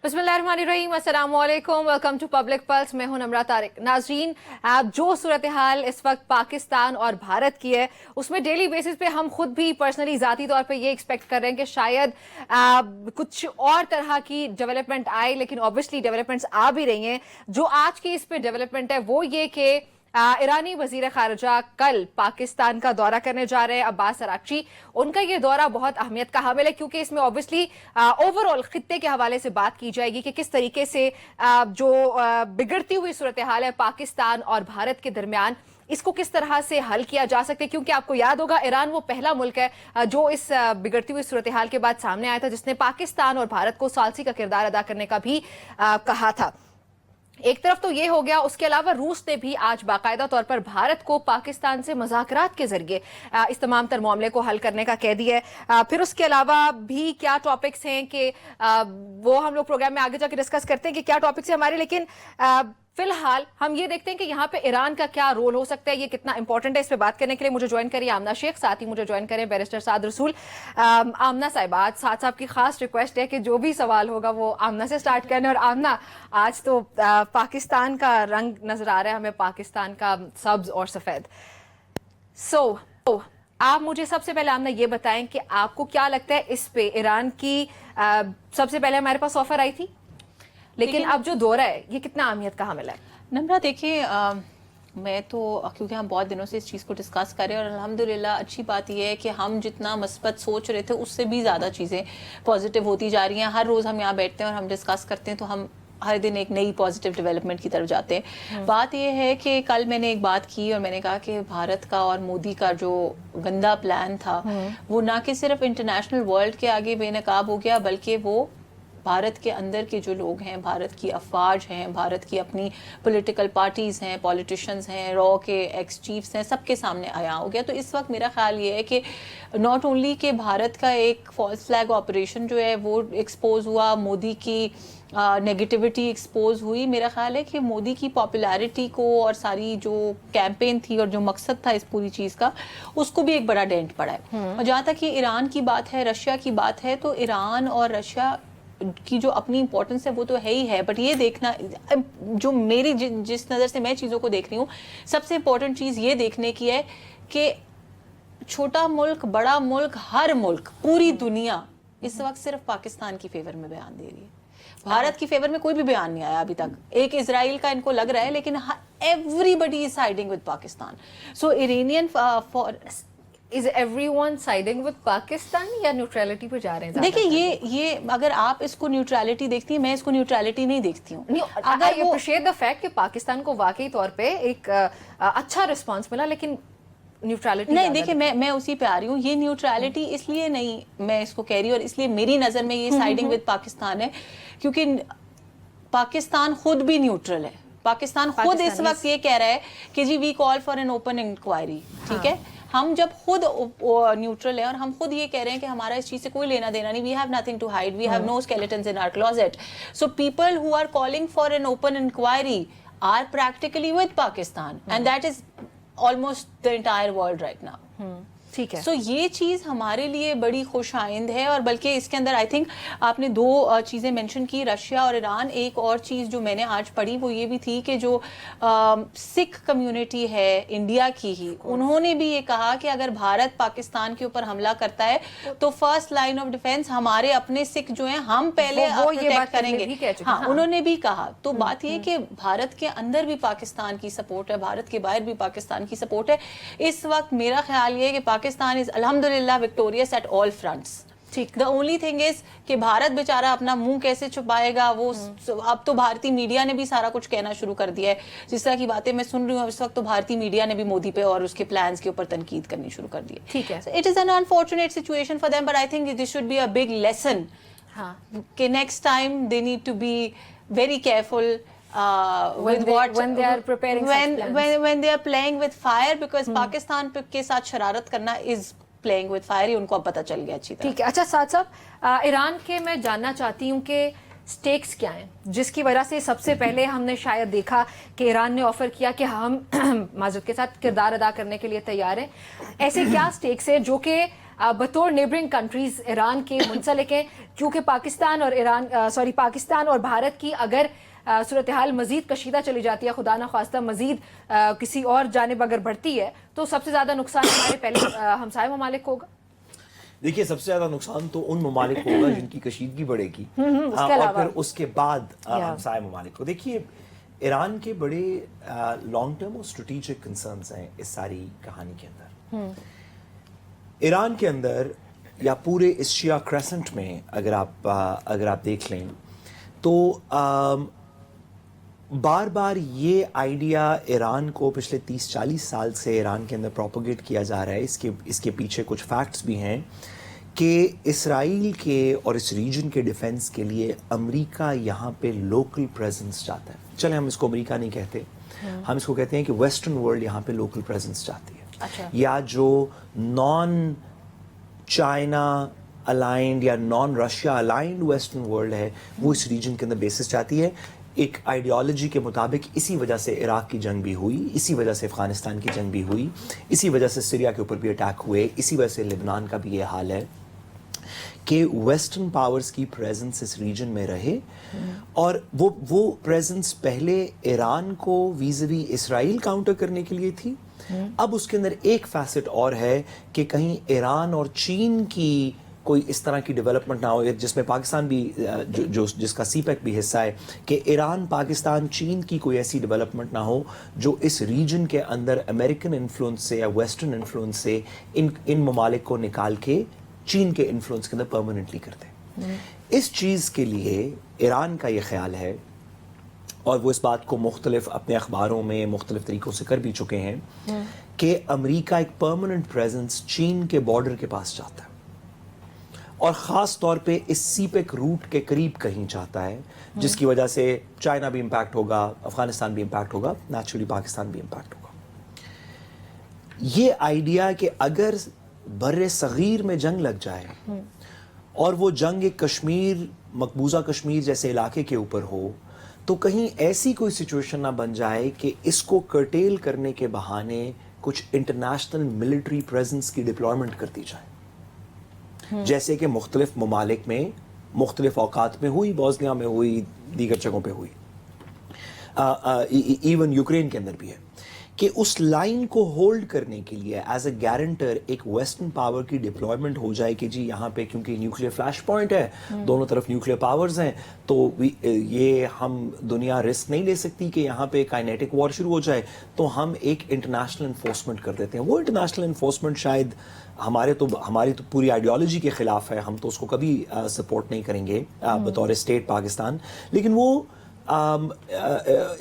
बिस्मिल्लाहिर्रहमानिर्रहीम, अस्सलाम वालेकुम, वेलकम टू पब्लिक पल्स। मैं हूं नम्रा तारिक। नाजरीन, जो सूरत हाल इस वक्त पाकिस्तान और भारत की है उसमें डेली बेसिस पे हम खुद भी पर्सनली ज़ाती तौर पे ये एक्सपेक्ट कर रहे हैं कि शायद कुछ और तरह की डेवलपमेंट आए, लेकिन ऑब्वियसली डेवलपमेंट्स आ भी रही हैं। जो आज की इस पे डेवलपमेंट है वो ये कि ईरानी वजीर खारजा कल पाकिस्तान का दौरा करने जा रहे हैं, अब्बास अरागची। उनका ये दौरा बहुत अहमियत का हामिल है क्योंकि इसमें ऑब्वियसली ओवरऑल खित्ते के हवाले से बात की जाएगी कि किस तरीके से जो बिगड़ती हुई सूरत हाल है पाकिस्तान और भारत के दरमियान, इसको किस तरह से हल किया जा सकता है। क्योंकि आपको याद होगा ईरान वो पहला मुल्क है जो इस बिगड़ती हुई सूरत हाल के बाद सामने आया था, जिसने पाकिस्तान और भारत को सालसी का किरदार अदा करने का भी कहा था। एक तरफ तो ये हो गया, उसके अलावा रूस ने भी आज बाकायदा तौर पर भारत को पाकिस्तान से मुज़ाकरात के जरिए इस तमाम तर मामले को हल करने का कह दिया है। फिर उसके अलावा भी क्या टॉपिक्स हैं कि वो हम लोग प्रोग्राम में आगे जाकर डिस्कस करते हैं कि क्या टॉपिक्स हैं हमारे, लेकिन फिलहाल हम ये देखते हैं कि यहाँ पे ईरान का क्या रोल हो सकता है, ये कितना इंपॉर्टेंट है। इस पे बात करने के लिए मुझे ज्वाइन करिए आमना शेख, साथ ही मुझे ज्वाइन करें बैरिस्टर साद रसूल। आमना साहिब, आज साद साहब की खास रिक्वेस्ट है कि जो भी सवाल होगा वो आमना से स्टार्ट करने। और आमना, आज तो पाकिस्तान का रंग नजर आ रहा है हमें, पाकिस्तान का सब्ज और सफेद। आप मुझे सबसे पहले आमना ये बताएं कि आपको क्या लगता है इस पे ईरान की सबसे पहले हमारे पास ऑफर आई थी, लेकिन अब जो दौरा है ये कितना अहमियत का हामिल है? नम्रा, देखिए मैं तो क्योंकि हम बहुत दिनों से इस चीज़ को डिस्कस कर रहे हैं और अल्हम्दुलिल्लाह अच्छी बात यह है कि हम जितना मस्बत सोच रहे थे उससे भी ज़्यादा चीज़ें पॉजिटिव होती जा रही हैं। हर रोज़ हम यहाँ बैठते हैं और हम डिस्कस करते हैं तो हम हर दिन एक नई पॉजिटिव डेवलपमेंट की तरफ जाते हैं। बात यह है कि कल मैंने एक बात की और मैंने कहा कि भारत का और मोदी का जो गंदा प्लान था वो ना कि सिर्फ इंटरनेशनल वर्ल्ड के आगे बेनकाब हो गया, बल्कि वो भारत के अंदर के जो लोग हैं, भारत की अफवाज हैं, भारत की अपनी पॉलिटिकल पार्टीज़ हैं, पॉलिटिशियंस हैं, रॉ के एक्स चीफ्स हैं, सबके सामने आया हो गया। तो इस वक्त मेरा ख्याल ये है कि नॉट ओनली कि भारत का एक फॉल्स फ्लैग ऑपरेशन जो है वो एक्सपोज हुआ, मोदी की नेगेटिविटी एक्सपोज हुई। मेरा ख्याल है कि मोदी की पॉपुलैरिटी को और सारी जो कैंपेन थी और जो मकसद था इस पूरी चीज़ का, उसको भी एक बड़ा डेंट पड़ा है। और जहाँ तक कि ईरान की बात है, रशिया की बात है, तो ईरान और रशिया की जो अपनी इंपॉर्टेंस है वो तो है ही है, बट ये देखना जो मेरी जिस नज़र से मैं चीज़ों को देख रही हूँ, सबसे इंपॉर्टेंट चीज़ ये देखने की है कि छोटा मुल्क, बड़ा मुल्क, हर मुल्क, पूरी दुनिया इस वक्त सिर्फ पाकिस्तान की फेवर में बयान दे रही है। भारत की फेवर में कोई भी बयान नहीं आया अभी तक। एक इजराइल का इनको लग रहा है, लेकिन everybody is siding with Pakistan. So Iranian for Is everyone siding with Pakistan या न्यूट्रलिटी पे जा रहे हैं? देखिए ये अगर आप इसको न्यूट्रलिटी देखती हैं, मैं इसको न्यूट्रलिटी नहीं देखती हूँ। अगर वो अप्रिशिएट द फैक्ट कि पाकिस्तान को वाकई तौर पे एक अच्छा रिस्पांस मिला, लेकिन न्यूट्रलिटी नहीं। देखिए मैं उसी पे आ रही हूँ। ये न्यूट्रलिटी इसलिए नहीं मैं इसको कह रही हूँ और इसलिए मेरी नज़र में ये साइडिंग विद पाकिस्तान है क्योंकि पाकिस्तान खुद भी न्यूट्रल है। पाकिस्तान खुद इस वक्त ये कह रहा है कि जी we call for an open inquiry. ठीक है, हम जब खुद न्यूट्रल है और हम खुद ये कह रहे हैं कि हमारा इस चीज से कोई लेना देना नहीं, we have nothing to hide, we have no skeletons in our closet. So people who are calling for an open inquiry are practically with Pakistan and that is almost the entire world right now. ठीक है, सो ये चीज़ हमारे लिए बड़ी खुश आइंद है। और बल्कि इसके अंदर आई थिंक आपने दो चीज़ें मेंशन की, रशिया और ईरान। एक और चीज़ जो मैंने आज पढ़ी वो ये भी थी कि जो सिख कम्युनिटी है इंडिया की ही, उन्होंने भी ये कहा कि अगर भारत पाकिस्तान के ऊपर हमला करता है तो फर्स्ट लाइन ऑफ डिफेंस हमारे अपने सिख जो हैं हम पहले प्रोटेक्ट करेंगे। हाँ, उन्होंने भी कहा। तो बात ये कि भारत के अंदर भी पाकिस्तान की सपोर्ट है, भारत के बाहर भी पाकिस्तान की सपोर्ट है। इस वक्त मेरा ख्याल ये है कि पाकिस्तान इज अल्हम्दुलिल्लाह विक्टोरियस एट ऑल फ्रंट्स। ठीक, द ओनली थिंग इज कि भारत बेचारा अपना मुंह कैसे छुपाएगा। वो अब तो भारतीय मीडिया ने भी सारा कुछ कहना शुरू कर दिया है। जिस तरह की बातें मैं सुन रही हूँ इस वक्त, तो भारतीय मीडिया ने भी मोदी पे और उसके प्लान्स के ऊपर तनकीद करनी शुरू कर दी है। ठीक है, it is an unfortunate situation for them, but I think this should be a big lesson कि next time they need to be very careful when they are preparing when they are playing with fire, because Pakistan के साथ शरारत करना is playing with fire, उनको अब पता चल गया अच्छी तरह। ठीक है, अच्छा साथ साहब, ईरान के मैं जानना चाहती हूँ कि स्टेक्स क्या हैं जिसकी वजह से सबसे पहले हमने शायद देखा कि ईरान ने ऑफर किया कि हम माजरत के साथ किरदार अदा करने के लिए तैयार हैं। ऐसे क्या स्टेक्स हैं जो कि बतौर नेबरिंग कंट्रीज ईरान के मुंसलिक हैं, क्योंकि पाकिस्तान और भारत की अगर सूरत हाल मजीद कशीदा चली जाती है, खुदा न खास्ता मजीद किसी और जानिब अगर बढ़ती है, तो सबसे ज़्यादा नुकसान हमारे पहले हमसाय ममालिक को होगा। देखिए, सबसे ज़्यादा नुकसान तो उन ममालिक को होगा जिनकी कशीदगी बढ़ेगी, और फिर उसके बाद हमसाय ममालिक को। देखिए, ईरान के बड़े लॉन्ग टर्म और स्ट्रेटेजिक कंसर्न्स हैं इस सारी कहानी के अंदर। ईरान के अंदर या पूरे एशिया क्रेसेंट में अगर आप देख लें तो बार बार ये आइडिया ईरान को पिछले 30-40 साल से ईरान के अंदर प्रोपोगेट किया जा रहा है। इसके पीछे कुछ फैक्ट्स भी हैं कि इसराइल के और इस रीजन के डिफेंस के लिए अमेरिका यहाँ पे लोकल प्रेजेंस चाहता है। चले, हम इसको अमेरिका नहीं कहते, हम इसको कहते हैं कि वेस्टर्न वर्ल्ड यहाँ पे लोकल प्रेजेंस चाहती है। अच्छा। या जो नॉन चाइना अलाइंड या non Russia aligned western world है, वो इस रीजन के अंदर बेसिस चाहती है। एक आइडियोलॉजी के मुताबिक इसी वजह से इराक की जंग भी हुई, इसी वजह से अफगानिस्तान की जंग भी हुई, इसी वजह से सीरिया के ऊपर भी अटैक हुए, इसी वजह से लेबनान का भी ये हाल है कि वेस्टर्न पावर्स की प्रेजेंस इस रीजन में रहे। और वो प्रेजेंस पहले ईरान को वीज़वी इसराइल काउंटर करने के लिए थी। अब उसके अंदर एक फैसेट और है कि कहीं ईरान और चीन की कोई इस तरह की डेवलपमेंट ना हो, जिसमें पाकिस्तान भी जिसका सीपेक भी हिस्सा है, कि ईरान, पाकिस्तान, चीन की कोई ऐसी डेवलपमेंट ना हो जो इस रीजन के अंदर अमेरिकन इन्फ्लुएंस से या वेस्टर्न इन्फ्लुएंस से इन ममालिक को निकाल के चीन के इन्फ्लुएंस के अंदर परमानेंटली कर दें। इस चीज़ के लिए ईरान का ये ख्याल है, और वो इस बात को मुख्तलिफ अपने अखबारों में मुख्तलिफ तरीक़ों से कर भी चुके हैं, कि अमेरिका एक परमानेंट प्रेजेंस चीन के बॉर्डर के पास चाहता है, और ख़ास तौर पे इस सीपेक रूट के करीब कहीं चाहता है, जिसकी वजह से चाइना भी इम्पैक्ट होगा, अफगानिस्तान भी इम्पैक्ट होगा, नेचुरली पाकिस्तान भी इम्पैक्ट होगा। ये आइडिया कि अगर बर्रे सगीर में जंग लग जाए और वो जंग एक कश्मीर, मकबूजा कश्मीर जैसे इलाके के ऊपर हो, तो कहीं ऐसी कोई सिचुएशन ना बन जाए कि इसको कर्टेल करने के बहाने कुछ इंटरनेशनल मिलिट्री प्रेजेंस की डिप्लॉयमेंट कर दी जाए, जैसे कि मुख्तलिफ ममालिक में मुख्तलिफ औकात में हुई, बोस्निया में हुई, दीगर जगहों पे हुई, इवन यूक्रेन के अंदर भी है, कि उस लाइन को होल्ड करने के लिए एज अ गारंटर एक वेस्टर्न पावर की डिप्लॉयमेंट हो जाए कि जी यहाँ पे क्योंकि न्यूक्लियर फ्लैश पॉइंट है, दोनों तरफ न्यूक्लियर पावर्स हैं, तो ये हम दुनिया रिस्क नहीं ले सकती कि यहाँ पे काइनेटिक वॉर शुरू हो जाए, तो हम एक इंटरनेशनल इन्फोर्समेंट कर देते हैं। वो इंटरनेशनल इन्फोर्समेंट शायद हमारी तो पूरी आइडियोलॉजी के ख़िलाफ़ है, हम तो उसको कभी सपोर्ट नहीं करेंगे बतौर स्टेट पाकिस्तान, लेकिन वो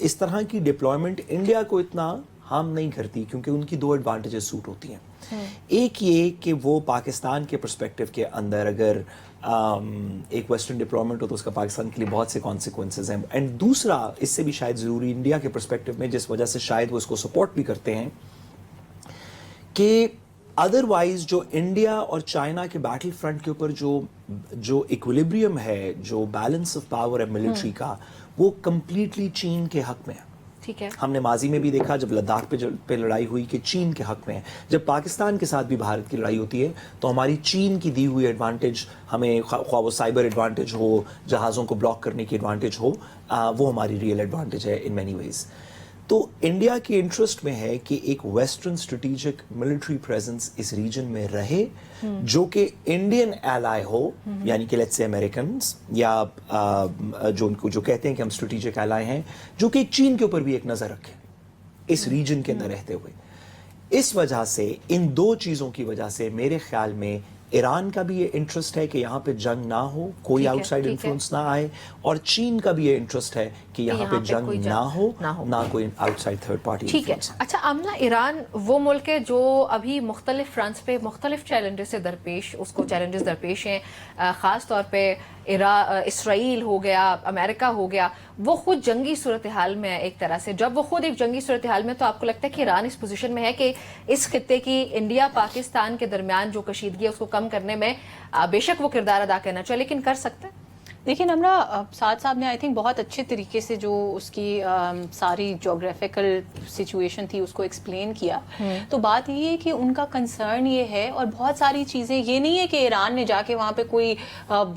इस तरह की डिप्लॉयमेंट इंडिया को इतना हार्म नहीं करती, क्योंकि उनकी दो एडवांटेजेस सूट होती हैं। एक ये कि वो पाकिस्तान के पर्सपेक्टिव के अंदर अगर एक वेस्टर्न डिप्लॉयमेंट हो तो उसका पाकिस्तान के लिए बहुत से कॉन्सिक्वेंसेज हैं, एंड दूसरा इससे भी शायद ज़रूरी इंडिया के पर्सपेक्टिव में, जिस वजह से शायद वो इसको सपोर्ट भी करते हैं, कि अदरवाइज जो इंडिया और चाइना के बैटल फ्रंट के ऊपर जो इक्विलिब्रियम है, जो बैलेंस ऑफ पावर है मिलिट्री का, वो कंप्लीटली चीन के हक में है। ठीक है। हमने माजी में भी देखा जब लद्दाख पे लड़ाई हुई कि चीन के हक में है। जब पाकिस्तान के साथ भी भारत की लड़ाई होती है तो हमारी चीन की दी हुई एडवांटेज, हमें ख्वाह वो साइबर एडवांटेज हो, जहाज़ों को ब्लॉक करने की एडवांटेज हो, वो हमारी रियल एडवांटेज है इन मैनी वेज। तो इंडिया के इंटरेस्ट में है कि एक वेस्टर्न स्ट्रेटेजिक मिलिट्री प्रेजेंस इस रीजन में रहे, जो कि इंडियन एलाय हो, यानी कि लेट्स से अमेरिकन्स या जो कहते हैं कि हम स्ट्रेटेजिक एलाय हैं, जो कि चीन के ऊपर भी एक नज़र रखें इस रीजन के अंदर रहते हुए। इस वजह से, इन दो चीज़ों की वजह से मेरे ख्याल में ईरान का भी ये इंटरेस्ट है कि यहाँ पे जंग ना हो, कोई आउटसाइड इन्फ्लुएंस ना आए, और चीन का भी ये इंटरेस्ट है कि यहाँ पे जंग ना हो, ना कोई आउटसाइड थर्ड पार्टी। ठीक है। अच्छा आमना, ईरान वो मुल्क है जो अभी मुख्तलिफ फ्रंट्स पे मुख्तलिफ चैलेंजेस से दरपेश, उसको चैलेंजेस दरपेश हैं, ख़ास तौर पे इसराइल हो गया, अमेरिका हो गया, वो खुद जंगी सूरत हाल में है एक तरह से। जब वो खुद एक जंगी सूरत हाल में, तो आपको लगता है कि ईरान इस पोजीशन में है कि इस खित्ते की इंडिया पाकिस्तान के दरमियान जो कशीदगी है उसको कम करने में बेशक वो किरदार अदा करना चाहिए, लेकिन कर सकता है? لیکن ہمارا سعد صاحب نے آئی تھنک بہت اچھے طریقے سے جو اس کی ساری جغرافیکل سچویشن تھی اس کو ایکسپلین کیا. تو بات یہ ہے کہ ان کا کنسرن یہ ہے, اور بہت ساری چیزیں یہ نہیں ہے کہ ایران نے جا کے وہاں پہ کوئی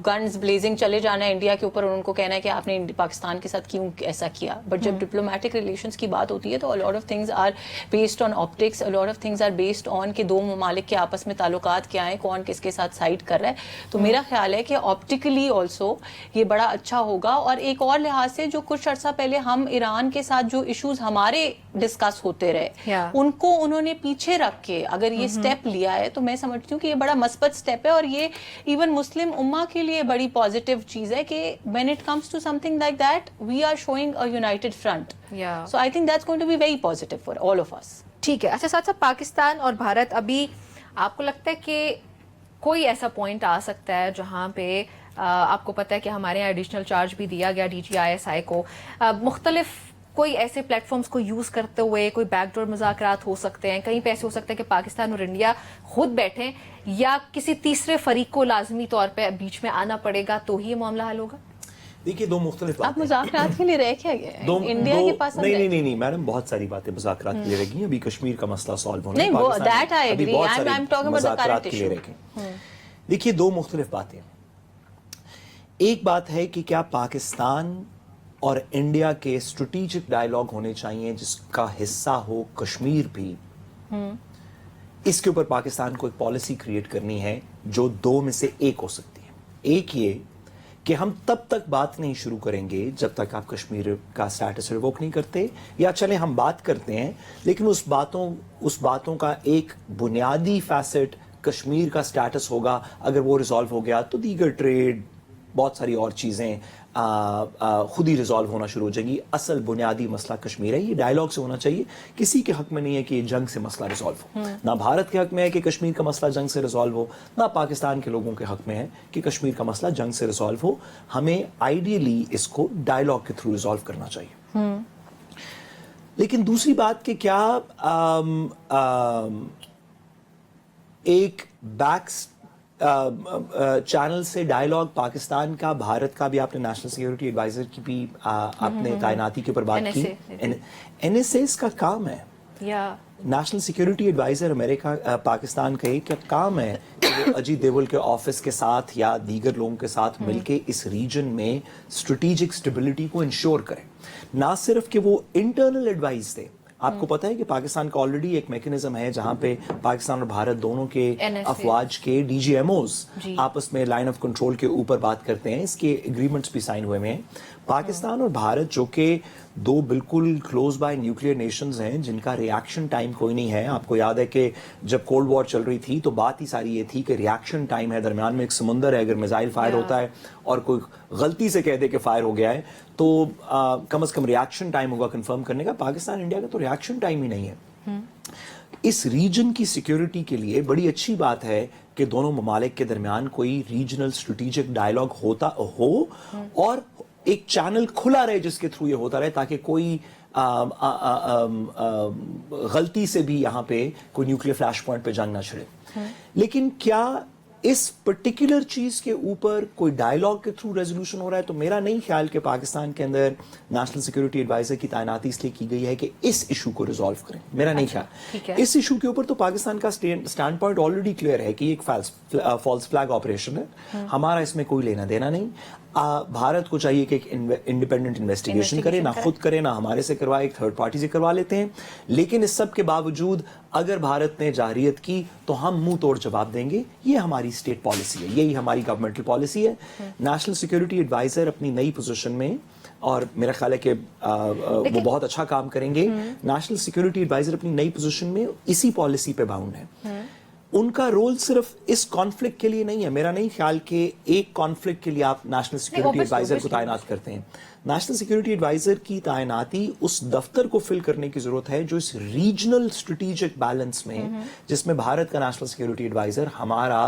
گنز بلیزنگ چلے جانا ہے انڈیا کے اوپر اور ان کو کہنا ہے کہ آپ نے پاکستان کے ساتھ کیوں ایسا کیا. بٹ جب ڈپلومیٹک ریلیشنس کی بات ہوتی ہے تو lot of things are based on optics, lot of things are based on کہ دو ممالک کے آپس میں تعلقات کیا ہیں, کون کس کے ساتھ سائڈ کر رہا ہے. تو میرا خیال ہے کہ آپٹیکلی آلسو یہ بڑا اچھا ہوگا. اور ایک اور لحاظ سے جو کچھ عرصہ پہلے ہم ایران کے ساتھ جو ایشوز ہمارے ڈسکس ہوتے رہے ان کو انہوں نے پیچھے رکھ کے اگر یہ سٹیپ لیا ہے تو میں سمجھتی ہوں کہ یہ بڑا مثبت سٹیپ ہے, اور یہ ایون مسلم امہ کے لیے بڑی پازیٹیو چیز ہے کہ when it comes to something like that we are showing a united front. So I think that's going to be very positive for all of us. ٹھیک ہے. اچھا ساتھ ساتھ پاکستان اور بھارت, ابھی آپ کو لگتا ہے کہ کوئی ایسا پوائنٹ آ سکتا ہے جہاں پہ آپ کو پتہ ہے کہ ہمارے یہاں ایڈیشنل چارج بھی دیا گیا DGISI کو, مختلف کوئی ایسے پلیٹ فارمز کو یوز کرتے ہوئے کوئی بیک ڈور مذاکرات ہو سکتے ہیں, کہیں پہ ایسے ہو سکتا ہے کہ پاکستان اور انڈیا خود بیٹھیں یا کسی تیسرے فریق کو لازمی طور پہ بیچ میں آنا پڑے گا تو ہی یہ معاملہ حل ہوگا؟ دیکھیے دو مختلف آپ مذاکرات کے لیے رہ کیا گئے انڈیا کے پاس؟ نہیں میڈم, بہت ساری باتیں مذاکرات کے لیے رہ گئی. ابھی کشمیر کا مسئلہ سالو ہونا ہے, مذاکرات کے لیے رہ گئے. دیکھیے دو مختلف باتیں. ایک بات ہے کہ کیا پاکستان اور انڈیا کے اسٹریٹجک ڈائلاگ ہونے چاہیے جس کا حصہ ہو کشمیر بھی. اس کے اوپر پاکستان کو ایک پالیسی کریٹ کرنی ہے جو دو میں سے ایک ہو سکتی ہے. ایک یہ کہ ہم تب تک بات نہیں شروع کریں گے جب تک آپ کشمیر کا سٹیٹس ریووک نہیں کرتے, یا چلیں ہم بات کرتے ہیں لیکن اس باتوں کا ایک بنیادی فیسٹ کشمیر کا سٹیٹس ہوگا. اگر وہ ریزالو ہو گیا تو دیگر ٹریڈ, بہت ساری اور چیزیں خود ہی ریزالو ہونا شروع ہو جائیں گی. اصل بنیادی مسئلہ کشمیر ہے. یہ ڈائلاگ سے ہونا چاہیے. کسی کے حق میں نہیں ہے کہ یہ جنگ سے مسئلہ ریزالو ہو. نہ بھارت کے حق میں ہے کہ کشمیر کا مسئلہ جنگ سے ریزالو ہو, نہ پاکستان کے لوگوں کے حق میں ہے کہ کشمیر کا مسئلہ جنگ سے ریزالو ہو. ہمیں آئیڈیلی اس کو ڈائلاگ کے تھرو ریزالو کرنا چاہیے. لیکن دوسری بات کہ کیا ایک بیکس چینل سے ڈائلاگ پاکستان کا, بھارت کا بھی, آپ نے نیشنل سیکورٹی ایڈوائزر کی بھی اپنے تعیناتی کے اوپر بات کی. NSA اس کا کام ہے. نیشنل سیکورٹی ایڈوائزر امریکہ پاکستان کا ایک کام ہے کہ وہ اجیت دیول کے آفس کے ساتھ یا دیگر لوگوں کے ساتھ مل کے اس ریجن میں اسٹریٹجک اسٹیبلٹی کو انشور کریں. نہ صرف کہ وہ انٹرنل ایڈوائز دے. آپ کو پتا ہے کہ پاکستان کا آلریڈی ایک میکنزم ہے جہاں پہ پاکستان اور بھارت دونوں کے افواج کے DGMOs آپس میں لائن آف کنٹرول کے اوپر بات کرتے ہیں. اس کے اگریمنٹس بھی سائن ہوئے ہیں. پاکستان اور بھارت جو کہ دو بالکل کلوز بائی نیوکلیئر نیشنز ہیں جن کا ریاکشن ٹائم کوئی نہیں ہے. آپ کو یاد ہے کہ جب کولڈ وار چل رہی تھی تو بات ہی ساری یہ تھی کہ ریاکشن ٹائم ہے, درمیان میں ایک سمندر ہے, اگر میزائل فائر ہوتا ہے اور کوئی غلطی سے کہہ دے کہ فائر ہو گیا ہے تو کم از کم ریاکشن ٹائم ہوگا کنفرم کرنے کا. پاکستان انڈیا کا تو ریاکشن ٹائم ہی نہیں ہے. اس ریجن کی سیکیورٹی کے لیے بڑی اچھی بات ہے کہ دونوں ممالک کے درمیان کوئی ریجنل اسٹریٹجک ڈائلاگ ہوتا ہو اور ایک چینل کھلا رہے جس کے تھرو یہ ہوتا رہے تاکہ کوئی غلطی سے بھی یہاں پہ کوئی نیوکلیئر فلیش پوائنٹ پہ جنگ نہ چھڑے. لیکن کیا اس پرٹیکولر چیز کے اوپر کوئی ڈائلاگ کے تھرو ریزولوشن ہو رہا ہے؟ تو میرا نہیں خیال کہ پاکستان کے اندر نیشنل سیکورٹی ایڈوائزر کی تعیناتی اس لیے کی گئی ہے کہ اس ایشو کو ریزالو کریں. میرا نہیں خیال. اس ایشو کے اوپر تو پاکستان کا اسٹینڈ پوائنٹ آلریڈی کلیئر ہے کہ یہ ایک فالس فلیگ آپریشن ہے. ہمارا اس میں کوئی لینا دینا نہیں. بھارت کو چاہیے کہ ایک انڈیپینڈنٹ انویسٹیگیشن کرے, نہ خود کرے نہ ہمارے سے کروائے, ایک تھرڈ پارٹی سے کروا لیتے ہیں. لیکن اس سب کے باوجود اگر بھارت نے جارحیت کی تو ہم منہ توڑ جواب دیں گے. یہ ہماری اسٹیٹ پالیسی ہے, یہی ہماری گورنمنٹل پالیسی ہے. نیشنل سیکورٹی ایڈوائزر اپنی نئی پوزیشن میں, اور میرا خیال ہے کہ وہ بہت اچھا کام کریں گے, نیشنل سیکورٹی ایڈوائزر اپنی نئی پوزیشن میں اسی پالیسی پہ باؤنڈ ہے. ان کا رول صرف اس کانفلکٹ کے لیے نہیں ہے. میرا نہیں خیال کہ ایک کانفلکٹ کے لیے آپ نیشنل سیکورٹی ایڈوائزر کو تعینات کرتے ہیں. نیشنل سیکورٹی ایڈوائزر کی تعیناتی اس دفتر کو فل کرنے کی ضرورت ہے جو اس ریجنل اسٹریٹجک بیلنس میں, جس میں بھارت کا نیشنل سیکورٹی ایڈوائزر, ہمارا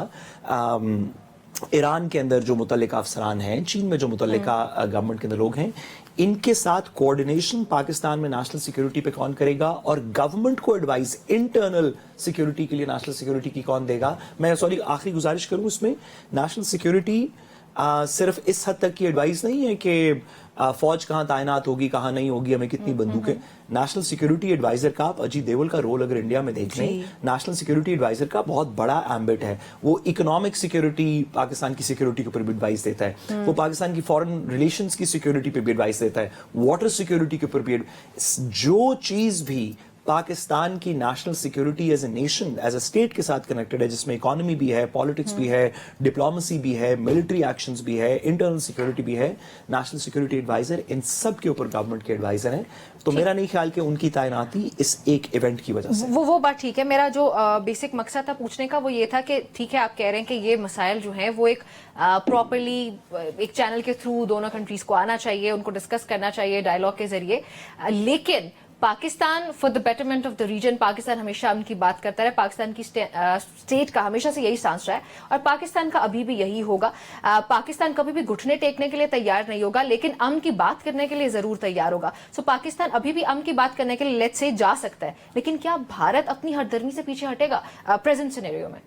ایران کے اندر جو متعلقہ افسران ہیں, چین میں جو متعلقہ گورنمنٹ کے اندر لوگ ہیں, ان کے ساتھ کوآرڈینیشن پاکستان میں نیشنل سیکورٹی پہ کون کرے گا, اور گورنمنٹ کو ایڈوائز انٹرنل سیکورٹی کے لیے نیشنل سیکورٹی کی کون دے گا. میں آخری گزارش کروں اس میں, نیشنل سیکورٹی सिर्फ इस हद तक की एडवाइस नहीं है कि फौज कहाँ तैनात होगी, कहाँ नहीं होगी, हमें कितनी बंदूकें. नेशनल सिक्योरिटी एडवाइजर का, आप अजीत देवल का रोल अगर इंडिया में देख लें, नेशनल सिक्योरिटी एडवाइजर का बहुत बड़ा एम्बिट है. वो इकोनॉमिक सिक्योरिटी, पाकिस्तान की सिक्योरिटी के ऊपर भी एडवाइस देता है. वो पाकिस्तान की फॉरेन रिलेशंस की सिक्योरिटी पे भी एडवाइस देता है. वाटर सिक्योरिटी के ऊपर भी जो चीज भी पाकिस्तान की national security as a nation, as a state के साथ कनेक्टेड है, जिसमें इकोनॉमी भी है, पॉलिटिक्स भी है, डिप्लोमेसी भी है, मिलिट्री एक्शंस भी है, इंटरनल सिक्योरिटी भी है, नेशनल सिक्योरिटी एडवाइजर इन सब के ऊपर गवर्नमेंट के एडवाइजर हैं. तो मेरा नहीं ख्याल कि उनकी तैनाती इस एक इवेंट की वजह से. वो बात ठीक है. मेरा जो बेसिक मकसद था पूछने का वो ये था कि ठीक है, आप कह रहे हैं कि ये मसाइल जो हैं वो एक प्रॉपरली एक चैनल के थ्रू दोनों कंट्रीज को आना चाहिए, उनको डिस्कस करना चाहिए डायलॉग के जरिए. लेकिन Pakistan for the betterment of the region, Pakistan हमेशा उनकी बात करता रहा. पाकिस्तान की स्टेट का हमेशा से यही स्टांस रहा है और पाकिस्तान का अभी भी यही होगा. पाकिस्तान कभी भी घुटने टेकने के लिए तैयार नहीं होगा, लेकिन अमन की बात करने के लिए जरूर तैयार होगा. सो पाकिस्तान अभी भी अमन की बात करने के लिए लेट्स से जा सकता है, लेकिन क्या भारत अपनी हरदर्मी से पीछे हटेगा प्रेजेंट सिनेरियो में?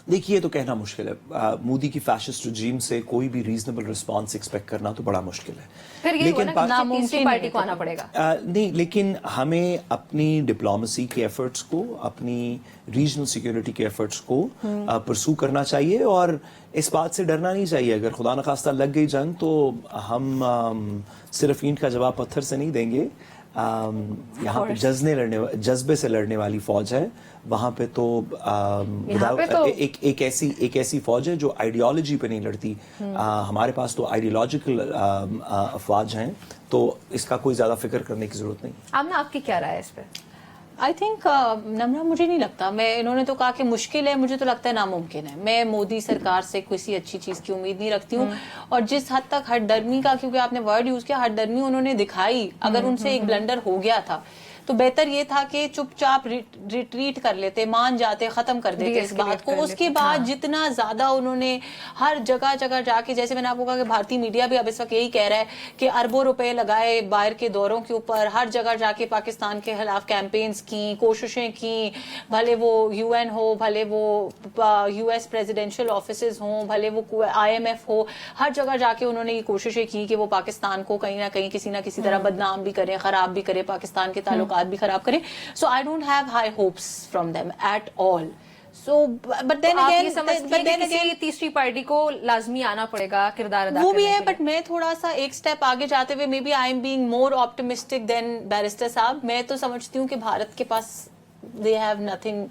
देखिए, ये तो कहना मुश्किल है. मोदी की फैशिस्ट रजीम से कोई भी रीजनेबल रिस्पांस एक्सपेक्ट करना तो बड़ा मुश्किल है. फिर ये लेकिन होगा ना कि तीसरी पार्टी को आना पड़ेगा. नहीं, लेकिन हमें अपनी डिप्लोमेसी के एफर्ट्स को, अपनी रीजनल सिक्योरिटी के एफर्ट्स को परसू करना चाहिए और इस बात से डरना नहीं चाहिए. अगर खुदा न खास्ता लग गई जंग तो हम सिर्फ ईंट का जवाब पत्थर से नहीं देंगे. यहाँ पे जज्बे से लड़ने वाली फौज है. वहाँ पे तो एक ऐसी फौज है जो आइडियोलॉजी पे नहीं लड़ती. हमारे पास तो आइडियोलॉजिकल अफवाज हैं, तो इसका कोई ज्यादा फिक्र करने की जरूरत नहीं. आमना, आपकी क्या राय है इस पे? आई थिंक नम्रा, मुझे नहीं लगता. इन्होंने तो कहा कि मुश्किल है, मुझे तो लगता है नामुमकिन है. मैं मोदी सरकार से किसी अच्छी चीज की उम्मीद नहीं रखती हूँ. और जिस हद तक हठधर्मी का, क्योंकि आपने वर्ड यूज किया, हठधर्मी उन्होंने दिखाई, अगर उनसे एक ब्लंडर हो गया था तो बेहतर ये था कि चुपचाप रिट्रीट कर लेते, मान जाते, खत्म कर देते इस बात को. उसके बाद जितना ज्यादा उन्होंने हर जगह जगह जाके, जैसे मैंने आपको कहा कि भारतीय मीडिया भी अब इस वक्त यही कह रहा है कि अरबों रुपए लगाए बाहर के दौरों के ऊपर, हर जगह जाके पाकिस्तान के खिलाफ कैंपेन्स की, कोशिशें की, भले वो UN हो, भले वो US प्रेसिडेंशियल ऑफिसेज हों, भले वो IMF हो, हर जगह जाके उन्होंने ये कोशिशें की कि वो पाकिस्तान को कहीं ना कहीं किसी ना किसी तरह बदनाम भी करें, खराब भी करें, पाकिस्तान के ताल्लुकात भी खराब करें. So I don't have high hopes from them at all. So, but then again, तीसरी पार्टी को लाजमी आना पड़ेगा किरदार अदा वो भी है. बट मैं थोड़ा सा एक स्टेप आगे जाते हुए, maybe I am being more optimistic than barrister साहब. मैं तो समझती हूँ कि भारत के पास they have nothing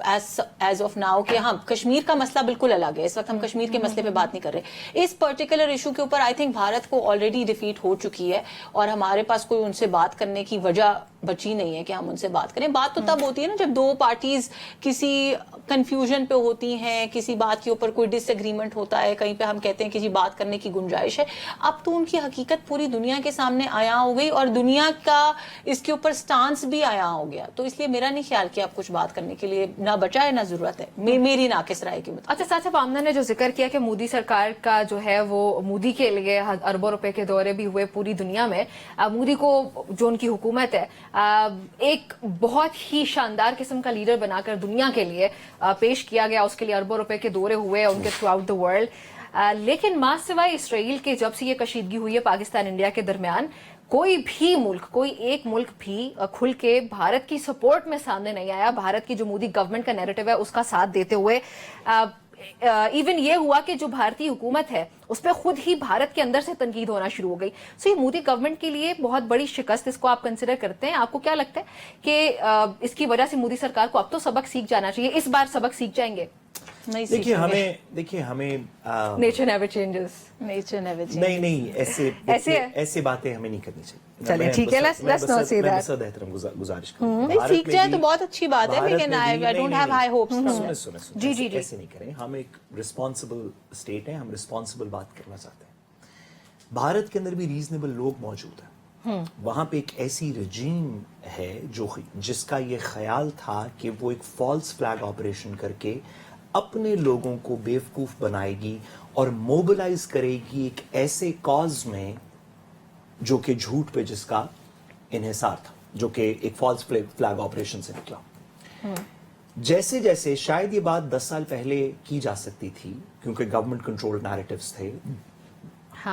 as of now. कि हाँ, कश्मीर का मसला बिल्कुल अलग है. इस वक्त हम कश्मीर के मसले पे बात नहीं कर रहे. इस पर्टिकुलर इशू के ऊपर आई थिंक भारत को ऑलरेडी डिफीट हो चुकी है और हमारे पास कोई उनसे बात करने की वजह बची नहीं है कि हम उनसे बात करें. बात तो तब होती है ना जब दो पार्टीज किसी कंफ्यूजन पे होती हैं, किसी बात के ऊपर कोई डिसएग्रीमेंट होता है, कहीं पे हम कहते हैं किसी बात करने की गुंजाइश है. अब तो उनकी हकीकत पूरी दुनिया के सामने आया हो गई और दुनिया का इसके ऊपर स्टांस भी आया हो गया. तो इसलिए मेरा नहीं ख्याल कि आप कुछ बात करने के लिए ना बचा है ना जरूरत है, मेरी नाकिस राय की बात. अच्छा, साथ आमना ने जो जिक्र किया कि मोदी सरकार का जो है वो मोदी के लिए अरबों रुपए के दौरे भी हुए पूरी दुनिया में. मोदी को जो उनकी हुकूमत है एक बहुत ही शानदार किस्म का लीडर बनाकर दुनिया के लिए पेश किया गया. उसके लिए अरबों रुपए के दौरे हुए उनके थ्रू आउट द वर्ल्ड. लेकिन मां सिवाय इसराइल के जब से ये कशीदगी हुई है पाकिस्तान इंडिया के दरमियान, कोई भी मुल्क, कोई एक मुल्क भी खुल के भारत की सपोर्ट में सामने नहीं आया. भारत की जो मोदी गवर्नमेंट का नैरेटिव है उसका साथ देते हुए इवन ये हुआ कि जो भारतीय हुकूमत है उस पर खुद ही भारत के अंदर से तनकीद होना शुरू हो गई. सो ये मोदी गवर्नमेंट के लिए बहुत बड़ी शिकस्त, इसको आप कंसिडर करते हैं? आपको क्या लगता है कि इसकी वजह से मोदी सरकार को अब तो सबक सीख जाना चाहिए? इस बार सबक सीख जाएंगे? देखिए हमें nature never changes. Nature never changes. नहीं, ऐसे बातें हमें नहीं करनी चाहिए. चलिए ठीक है, let's not say that. मैं एहतराम गुजारिश करूंगा. नहीं, सीख जाए तो बहुत अच्छी बात है, लेकिन आई डोंट हैव हाई होप्स. सुनो, जी, ऐसे नहीं करें. हम एक रिस्पॉन्सिबल स्टेट है, हम रिस्पॉन्सिबल बात करना चाहते हैं. भारत के अंदर भी रीजनेबल लोग मौजूद हैं. वहां पे एक ऐसी रजीम है जिसका ये ख्याल था कि वो एक फॉल्स फ्लैग ऑपरेशन करके अपने लोगों को बेवकूफ बनाएगी और मोबिलाइज करेगी एक ऐसे कॉज में जो कि झूठ पे जिसका इन्हिसार था, जो कि एक फॉल्स फ्लैग ऑपरेशन से निकला. जैसे जैसे शायद ये बात 10 साल पहले की जा सकती थी क्योंकि गवर्नमेंट कंट्रोल नैरेटिव्स थे,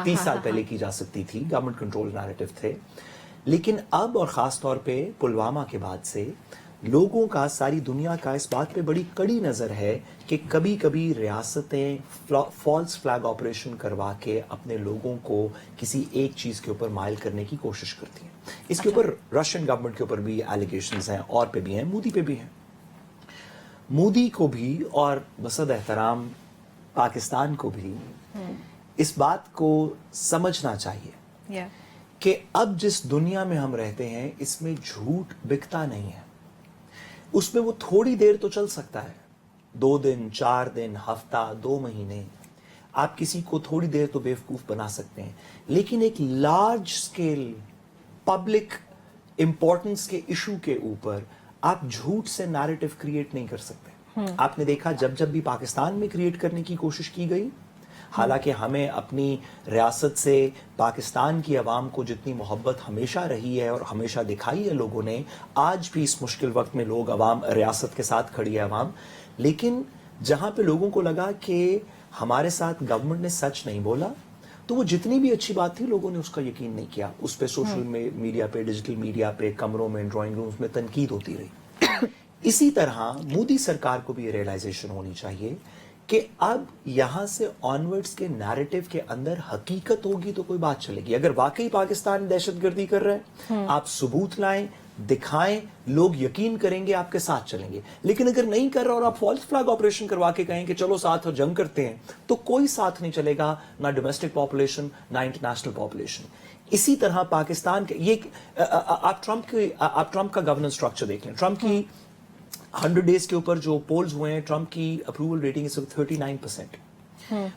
30 साल पहले की जा सकती थी, गवर्नमेंट कंट्रोल नैरेटिव थे, लेकिन अब और ख़ास तौर पे पुलवामा के बाद से लोगों का, सारी दुनिया का इस बात पे बड़ी कड़ी नज़र है कि कभी कभी रियासतें फॉल्स फ्लैग ऑपरेशन करवा के अपने लोगों को किसी एक चीज़ के ऊपर माइल करने की कोशिश करती हैं। इसके ऊपर रशियन गवर्नमेंट के ऊपर भी एलिगेशंस हैं, और पे भी हैं, मोदी पे भी हैं। मोदी को भी और बसद एहतराम पाकिस्तान को भी इस बात को समझना चाहिए कि अब जिस दुनिया में हम रहते हैं इसमें झूठ बिकता नहीं है। उसमें वो थोड़ी देर तो चल सकता है, 2 दिन, 4 दिन, हफ्ता, 2 महीने, आप किसी को थोड़ी देर तो बेवकूफ बना सकते हैं, लेकिन एक लार्ज स्केल पब्लिक इंपॉर्टेंस के इशू के ऊपर आप झूठ से नैरेटिव क्रिएट नहीं कर सकते। आपने देखा जब जब भी पाकिस्तान में क्रिएट करने की कोशिश की गई, हालांकि हमें अपनी रियासत से पाकिस्तान की आवाम को जितनी मोहब्बत हमेशा रही है और हमेशा दिखाई है लोगों ने, आज भी इस मुश्किल वक्त में लोग आवाम रियासत के साथ खड़ी है आवाम, लेकिन जहां पे लोगों को लगा कि हमारे साथ गवर्नमेंट ने सच नहीं बोला, तो वो जितनी भी अच्छी बात थी लोगों ने उसका यकीन नहीं किया। उस पे सोशल मीडिया पे, डिजिटल मीडिया पे, कमरों में, ड्राइंग रूम्स में तनकीद होती रही। इसी तरह मोदी सरकार को भी ये रियलाइजेशन होनी चाहिए कि अब यहां से ऑनवर्ड्स के नैरेटिव के अंदर हकीकत होगी तो कोई बात चलेगी। अगर वाकई पाकिस्तान दहशतगर्दी कर रहा है, आप सबूत लाएं, दिखाएं, लोग यकीन करेंगे, आपके साथ चलेंगे। लेकिन अगर नहीं कर रहा और आप फॉल्स फ्लैग ऑपरेशन करवा के कहें कि चलो साथ और जंग करते हैं, तो कोई साथ नहीं चलेगा, ना डोमेस्टिक पॉपुलेशन ना इंटरनेशनल पॉपुलेशन। इसी तरह पाकिस्तान के ये आप ट्रंप का गवर्नेंस स्ट्रक्चर देख लें। ट्रंप की 100 डेज के ऊपर जो पोल्स हुए हैं, ट्रंप की अप्रूवल रेटिंग इस वक्त 39%।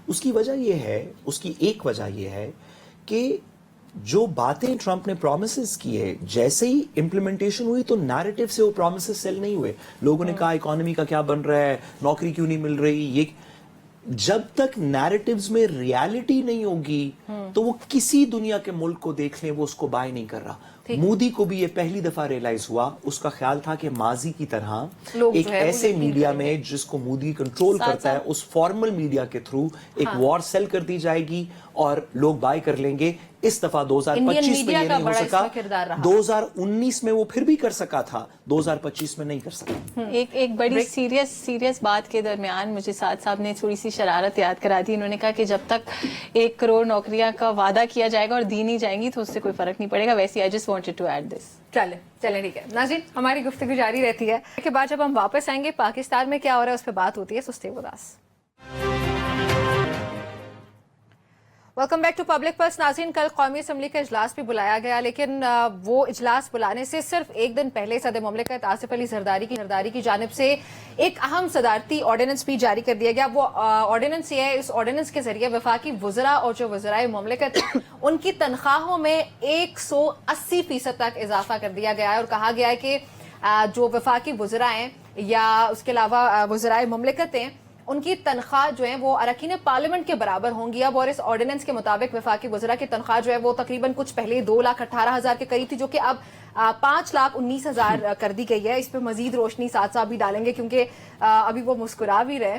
उसकी वजह यह है, उसकी एक वजह यह है कि जो बातें ट्रंप ने प्रोमिसेस की है, जैसे ही इंप्लीमेंटेशन हुई तो नैरेटिव से वो प्रोमिसेस सेल नहीं हुए। लोगों ने कहा इकोनॉमी का क्या बन रहा है, नौकरी क्यों नहीं मिल रही। ये जब तक नैरेटिव्स में रियलिटी नहीं होगी तो वो किसी दुनिया के मुल्क को देख लें, वो उसको बाय नहीं कर रहा। मोदी को भी ये पहली दफा रियलाइज हुआ, उसका ख्याल था कि माजी की तरह एक ऐसे मीडिया में जिसको मोदी कंट्रोल करता है, उस फॉर्मल मीडिया के थ्रू एक वॉर सेल कर दी जाएगी और लोग बाय कर लेंगे। इस दफा 2025 में ये नहीं हो सका, 2019 में वो फिर भी कर सका था, 2025 में नहीं कर सका। एक बड़ी सीरियस बात के दरमियान मुझे साद साहब ने थोड़ी सी शरारत याद करा दी। इन्होंने कहा कि जब तक 1 करोड़ नौकरियां का वादा किया जाएगा और दी नहीं जाएंगी तो उससे कोई फर्क नहीं पड़ेगा। वैसे I just wanted to add this. चले ठीक है नाज़रीन, हमारी गुफ्तगू जारी रहती है। के बाद जब हम वापस आएंगे पाकिस्तान में क्या हो रहा है उस पर बात होती है। So stay with us. Welcome back to public pulse. नाज़रीन, कल कौमी असम्बली का इजलास भी बुलाया गया, लेकिन वो इजलास बुलाने से सिर्फ एक दिन पहले सदर मुमलिकत आसिफ अली जरदारी की जानिब से एक अहम सदारती ऑर्डिनेंस भी जारी कर दिया गया। वो ऑर्डिनेंस ये है, इस ऑर्डिनेंस के जरिए वफाकी वज़रा और जो वज़राए मुमलिकत उनकी तनख्वाहों में 180% तक इजाफा कर दिया गया है और कहा गया है कि जो वफाकी वज़रा हैं या उसके अलावा वज़राए मुमलिकत हैं, उनकी तनख्वाह जो है वो अरकान पार्लियामेंट के बराबर होंगी अब। और इस ऑर्डिनेंस के मुताबिक वफाकी वज़रा की तनख्वाह जो है वो तकरीबन कुछ पहले 2,18,000 के करीब थी, जो कि अब 5,19,000 कर दी गई है। इस पर मजीद रोशनी साथ साहब भी डालेंगे क्योंकि अभी वो मुस्कुरा भी रहे।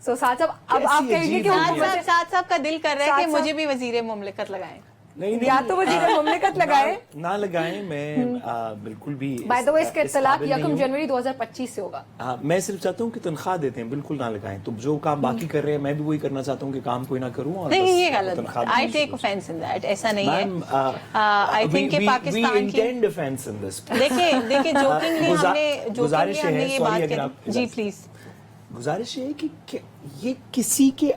सो साथ साहब, अब आप कहेंगे कि साद साहब का दिल कर रहा है कि मुझे भी वजीर मुमलिकत लगाएं। नहीं, या तो वज़ीर मुमलिकत लगाए ना लगाएं। मैं बिल्कुल भी बाय द वे इसका इत्तलाक 1 जनवरी 2025 से होगा। हाँ, मैं सिर्फ चाहता हूँ कि तनख्वाह देते हैं, बिल्कुल ना लगाएं। तो जो काम बाकी कर रहे हैं मैं भी वही करना चाहता हूँ कि काम कोई ना करूँ। और नहीं, ये गलत। I take offence in that. ऐसा नहीं है। आई थिंक कि पाकिस्तान की इंटेंड ऑफेंस इन दिस। देखिए जोकिंगली हमने ये बात कही। जी प्लीज। गुजारिश है कि ये किसी के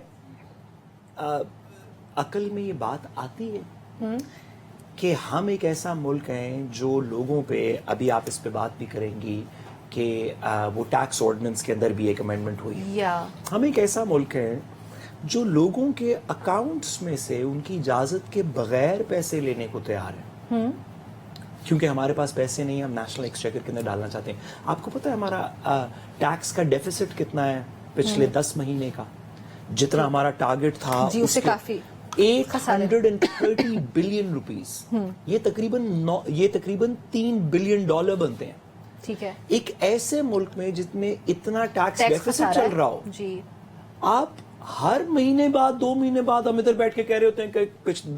अकल में ये बात आती है कि हम एक ऐसा मुल्क हैं जो लोगों पे, अभी आप इस पे बात भी करेंगी कि वो टैक्स ऑर्डिनेंस के अंदर भी एक अमेंडमेंट हुई। हम एक ऐसा मुल्क है जो लोगों के अकाउंट्स में से उनकी इजाजत के बगैर पैसे लेने को तैयार है, क्योंकि हमारे पास पैसे नहीं, हम नेशनल एक्सचेकर के अंदर डालना चाहते हैं। आपको पता है हमारा टैक्स का डेफिसिट कितना है पिछले 10 महीने का? जितना हमारा टारगेट था उससे काफी 830 बिलियन रुपीस। ये तकरीबन $3 बिलियन बनते हैं। ٹھیک ہے. ایک ایسے ملک میں جس میں اتنا ٹیکس ٹیکس ڈیفیسٹ چل رہا ہو, جی آپ ہر مہینے بعد 2 مہینے بعد ہم ادھر بیٹھ کے کہہ رہے ہوتے ہیں کہ